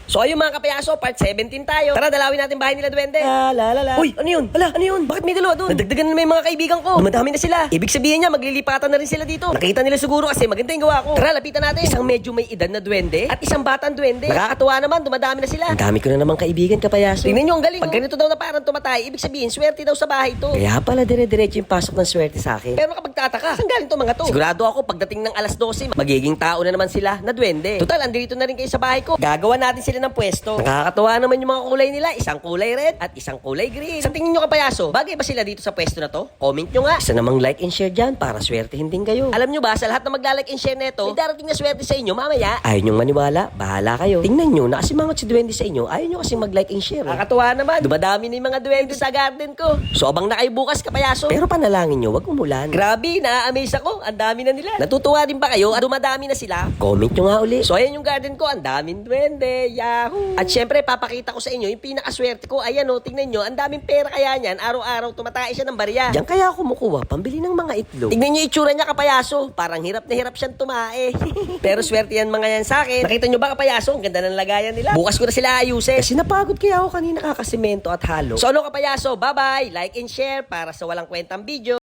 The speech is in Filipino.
So ayun mga kapayaso, part 17 tayo. Tara, dalawin natin bahay nila duwende. Uy, ano yun? Hala, ano yun? Bakit may dalawa doon? Nadagdagan na may mga kaibigan ko. Dumadami na sila. Ibig sabihin niya, maglilipatan na rin sila dito. Nakita nila siguro kasi maganda yung gawa ko. Tara, lapitan natin. Isang medyo may edad na duwende at isang batang duwende. Nakakatuwa naman, dumadami na sila. Ang dami ko na naman kaibigan, kapayaso. Tingnan nyo, ang galing. Pag ganito daw na parang tumatay, ibig sabihin, swerte daw sa bahay to. Kaya pala dire-diretso yung pasok ng swerte sa akin. Pero kapag tataka, saan galing to mga to? Sigurado ako, pagdating ng alas 12, magiging tao na naman sila na duwende. Total, andito na rin kayo sa bahay ko. Gagawa natin sila ng pwesto. Nakakatuwa naman yung mga kulay nila. Isang kulay red at isang kulay green. Sa tingin nyo, kapayaso, bagay ba sila dito sa pwesto na to? Comment nyo nga. Isa namang like and share dyan para swertehin din kayo. Alam nyo ba, sa lahat na magla-like and share neto, may darating na swerte sa inyo mamaya. Ayaw nyong maniwala, bahala kayo. Tingnan nyo, nakasimangot si duwende sa inyo. Ayaw nyo kasi mag-like and share. Nakakatuwa naman. Dumadami na yung mga duwende sa garden ko. So abang na kayo bukas, kapayaso. Pero panalangin nyo, wag umulan. Grabe, na-amaze ako. Ang dami na nila. Natutuwa din ba kayo at dumadami na sila? Comment nyo nga uli. So ayan yung garden ko, ang daming duwende. Yahoo! At syempre, papakita ko sa inyo yung pinakaswerte ko. Ayan o, tingnan nyo, ang daming pera kaya niyan. Araw-araw tumatay siya ng barya. Diyan kaya ako kumukuha, pambili ng mga itlog. Tingnan nyo yung itsura niya, kapayaso. Parang hirap na hirap siyang tumae. Pero swerte yan mga yan sa akin. Nakita nyo ba, kapayaso? Ang ganda ng lagayan nila. Bukas ko na sila ayusin. Kasi napagod kaya ako kanina kakasimento at halo. So ano, kapayaso? Bye-bye! Like and share para sa walang kwentang video.